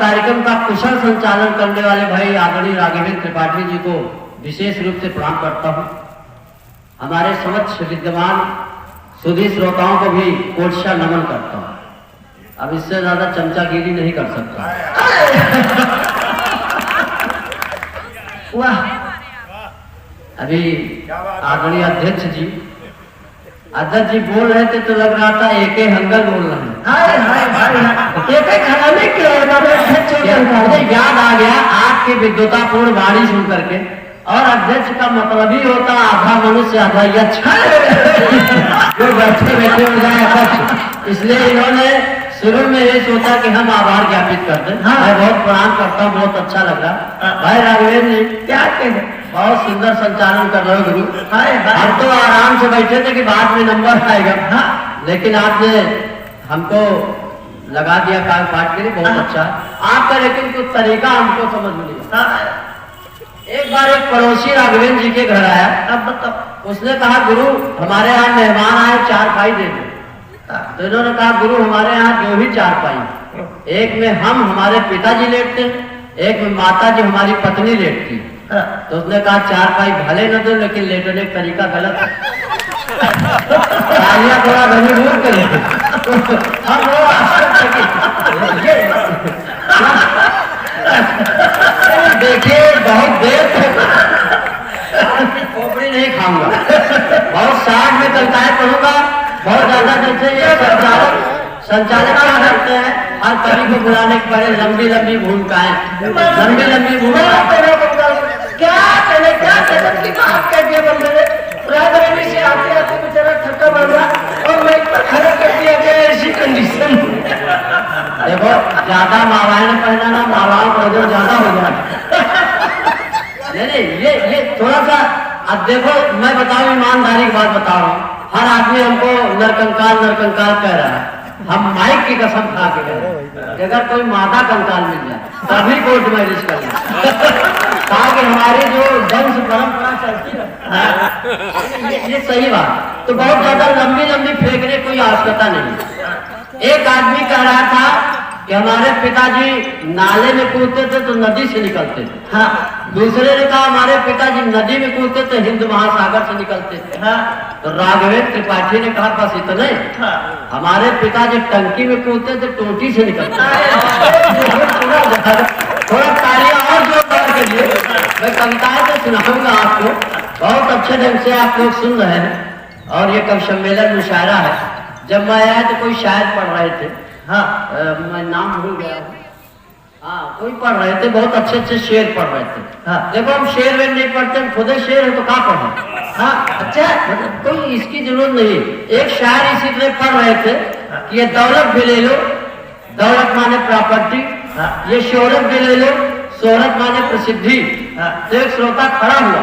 कार्यक्रम का कुशल संचालन करने वाले भाई आदरणीय राघवेंद्र त्रिपाठी जी को विशेष रूप से प्रणाम करता हूं। हमारे समक्ष विद्यमान सुधी श्रोताओं को भी कोटशा नमन करता हूं। अब इससे ज्यादा चमचागिरी नहीं कर सकता। वाह, अभी आदरणीय अध्यक्ष जी बोल रहे थे तो लग रहा था एक हंगल बोल रहे हैं। मुझे याद आ गया आपकी विद्वतापूर्ण वाणी सुन करके, और अध्यक्ष का मतलब ही होता आधा मनुष्य आधा यक्ष। जो बैठे बैठे हो जाए अध्यक्ष, इसलिए इन्होंने शुरू में ये सोचा कि हम आभार ज्ञापित करते हैं। मैं बहुत प्रणाम करता हूँ, बहुत अच्छा लगा। भाई राघवेंद्र जी क्या कहे, बहुत सुंदर संचालन कर रहे हो गुरु। हम तो आराम से बैठे थे कि बाद में नंबर आएगा, लेकिन आपने हमको लगा दिया काल पाठ के लिए, बहुत अच्छा आपका। लेकिन कुछ तरीका हमको समझ में नहीं। एक बार एक पड़ोसी राघवेंद्र जी के घर आया, अब मतलब उसने कहा गुरु हमारे यहाँ मेहमान आए, 4 पाई दे दो। तो इन्होंने कहा गुरु हमारे यहाँ 2 ही 4 पाई, एक में हम हमारे पिताजी लेटते, एक में माता जी हमारी पत्नी लेटती। तो उसने कहा 4 पाई भले न दो, लेकिन लेटने का तरीका गलत है। तालियां थोड़ा घनीभूत करेंगे। हम देखिए बहुत देर तक खोपड़ी नहीं खाऊंगा, बहुत साठ में कविताएं पढ़ूंगा, बहुत ज्यादा। जैसे ये संचालक क्या करते हैं, हर कवि को बुलाने के पहले लंबी लंबी भूमिकाएं, लंबी भूमिका क्या करे दिमाग के दिए बंदे ने राघवेंद्र से आते बेचारा थका बन रहा, और मैं इतना खड़ा कर दिया गया ऐसी कंडीशन। देखो ज्यादा मावाएं ने पहना ना, मावाओं का वजन ज्यादा हो गया। नहीं ये थोड़ा सा, अब देखो मैं बताऊं ईमानदारी की बात बता रहा हूँ। हर आदमी हमको नरकंकाल कह रहा है, हम माइक की कसम खा के कह रहे हैं। अगर कोई मादा कंकाल मिल जाए तभी कोर्ट मैरिज कर ले, ताकि हमारी जो वंश परंपरा चलती है। ये सही बात। तो बहुत ज्यादा लंबी फेंकने कोई आवश्यकता नहीं। एक आदमी कह रहा था कि हमारे पिताजी नाले में कूदते थे तो नदी से निकलते थे। हाँ। दूसरे ने कहा हमारे पिताजी नदी में कूदते थे हिंद महासागर से निकलते थे। हाँ। तो राघवेंद्र त्रिपाठी ने कहा बस इतना ही। हाँ। हमारे पिताजी टंकी में कूदते थे टोटी से निकलते थे। थोड़ा तालियां और जोरदार के लिए मैं कविताएं तो सुनाऊंगा आपको, बहुत अच्छे ढंग से आप लोग सुन रहे हैं। और ये कवि सम्मेलन मुशायरा है। जब मैं आया तो कोई शायर पढ़ रहे थे, हाँ मैं नाम भूल गया हूँ, हाँ कोई पढ़ रहे थे, बहुत अच्छे शेर पढ़ रहे थे। हाँ देखो हम शेर वेर नहीं पढ़ते, हम खुद शेर है तो कहाँ पढ़े। हाँ अच्छा, मतलब कोई इसकी जरूरत नहीं। एक शायर इसी तरह पढ़ रहे थे कि ये दौलत भी ले लो, दौलत माने प्रॉपर्टी, ये शोहरत भी ले लो, शोहरत माने प्रसिद्धि। तो एक श्रोता खड़ा हुआ,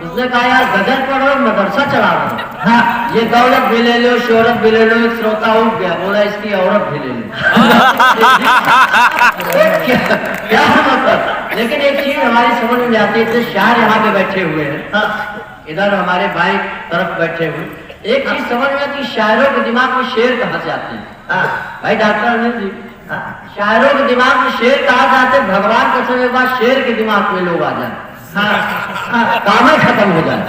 उसने कहा यार गजल पढ़ो मदरसा चला रहा। हाँ ये दौलत भी ले लो, शोहरत भी ले लो। एक श्रोता उठ गया, बोला इसकी औरत भी ले लो। क्या मतलब, लेकिन एक चीज हमारी समझ में आती है। शायर यहाँ पे बैठे हुए हैं, इधर हमारे बाएं तरफ बैठे हुए, एक चीज समझ में आती है, शायरों के दिमाग में शेर कहाँ से आते हैं। भाई डॉक्टर अनिल जी, शायरों के दिमाग में शेर कहा जाते, भगवान का समय बाद शेर के दिमाग में लोग आ जाए, काम खत्म हो जाए।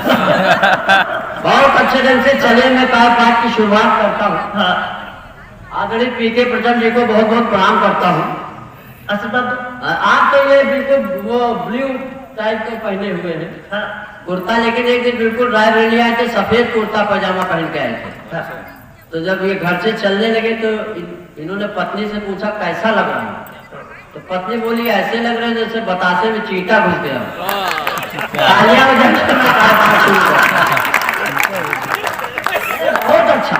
बहुत अच्छे ढंग से चले मैं पाठ की शुरुआत करता हूँ। आदरणीय पीके प्रचंड जी को बहुत बहुत प्रणाम करता हूँ। आप तो ये बिल्कुल वो ब्लू टाइप के पहने हुए हैं कुर्ता, लेकिन एक दिन बिल्कुल रायबरेली आए थे, सफेद कुर्ता पजामा पहन के आए थे। तो जब ये घर से चलने लगे तो इन्होंने पत्नी से पूछा कैसा लग रहा है, तो पत्नी बोली ऐसे लग रहे जैसे बतासे में चींटा घुस गया। बहुत अच्छा,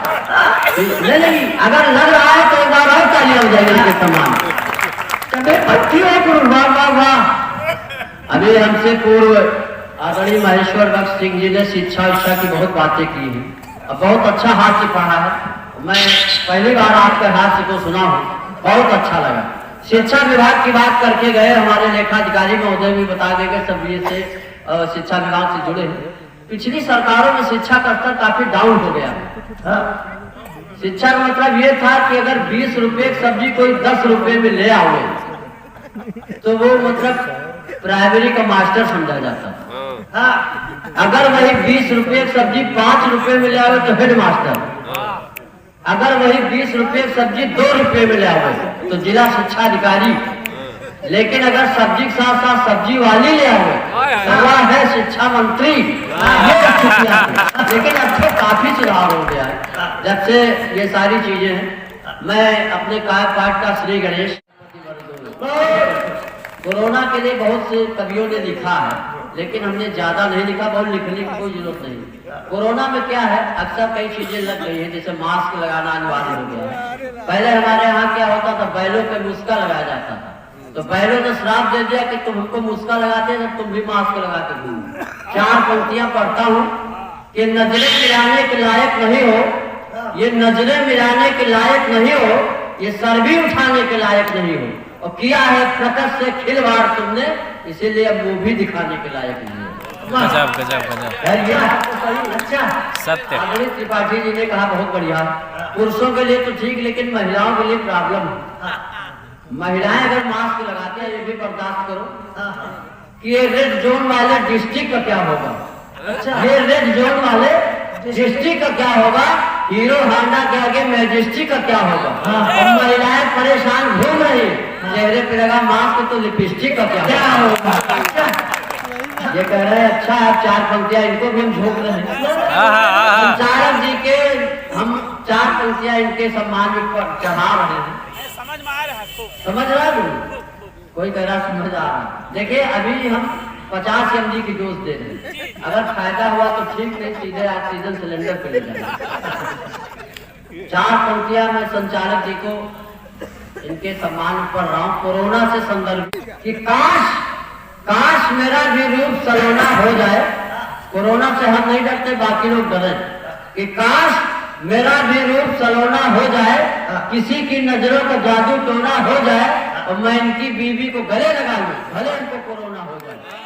नहीं अगर लग रहा है तो एक बार और तालियां हो जाएगी इसके समान। अभी हमसे पूर्व आदरणीय महेश्वर बख्श सिंह जी ने शिक्षा की बहुत बातें की हैं, अब बहुत अच्छा हास्य पढ़ा है। मैं पहली बार आपके हास्य को सुना हूँ, बहुत अच्छा लगा। शिक्षा विभाग की बात करके गए, हमारे लेखाधिकारी महोदय भी बता देंगे, सब ये से शिक्षा विभाग से जुड़े हैं। पिछली सरकारों में शिक्षा का स्तर काफी डाउन हो गया। शिक्षा का मतलब ये था कि अगर 20 रुपए की सब्जी कोई 10 रुपए में ले आओगे तो वो मतलब प्राइमरी का मास्टर समझा जाता था। हाँ, अगर वही 20 रुपए सब्जी 5 रुपए में ले आवे तो हेड मास्टर, अगर वही 20 रुपए सब्जी 2 रुपए में ले आवे तो जिला शिक्षा अधिकारी, लेकिन अगर सब्जी के साथ साथ सब्जी वाली ले आवे तो वह है शिक्षा मंत्री। लेकिन अब तो काफी सुधार हो गया है जब से ये सारी चीजें हैं। मैं अपने काय पाठ का श्री गणेश, कोरोना के लिए बहुत से कवियों ने लिखा है, लेकिन हमने ज्यादा नहीं लिखा, बहुत लिखने की कोई जरूरत नहीं। कोरोना में क्या है, अक्सर कई चीजें लग गई है, जैसे मास्क लगाना अनिवार्य हो गया है। पहले हमारे यहाँ क्या होता था, बैलों पे मुस्का लगाया जाता था, तो बैलों ने श्राप दे दिया कि तुम हमको मुस्का लगाते तो तुम भी मास्क लगा के घूमो। 4 पंक्तियां पढ़ता हूँ कि नजरें मिलाने के लायक नहीं हो, ये नजरें मिलाने के लायक नहीं हो, ये सर भी उठाने के लायक नहीं हो, और किया है प्रकट से खिलवाड़ तुमने, इसीलिए अब वो भी दिखाने के लायक नहीं है। गजब गजब गजब, अच्छा सत्य। आदरणीय त्रिपाठी जी ने कहा बहुत बढ़िया, पुरुषों के लिए तो ठीक, लेकिन महिलाओं के लिए प्रॉब्लम है। महिलाएं अगर मास्क लगाते हैं ये भी बर्दाश्त करो कि ये रेड जोन वाले डिस्ट्रिक्ट का क्या होगा। अच्छा, ये रेड जोन वाले डिस्ट्रिक्ट का क्या होगा, हीरो होंडा के आगे मैजेस्टिक का क्या होगा। और महिलाएं परेशान घूम रही, चेहरे पे लगा मास्क तो लिपस्टिक का क्या होगा। ये कह रहे हैं अच्छा है, 4 पंक्तियां इनको भी हम झोंक रहे हैं। संचालक जी के हम 4 पंक्तियां इनके सम्मान में चढ़ा रहे हैं। समझ रहा है, कोई कह रहा समझ आ रहा। देखिए अभी हम 50 mg की डोज दे रहे हैं, अगर फायदा हुआ तो ठीक, नहीं सीधे ऑक्सीजन सिलेंडर पे ले जाएंगे। 4 पंक्तियां मैं संचालक जी को इनके सम्मान में पढ़ रहा हूँ, कोरोना से संदर्भ कि काश मेरा भी रूप सलोना हो जाए। कोरोना से हम नहीं डरते, बाकी लोग डरे कि काश मेरा भी रूप सलोना हो जाए, किसी की नजरों का जादू टोना हो जाए, और मैं इनकी बीवी को गले लगा लूं, भले इनको कोरोना हो जाए।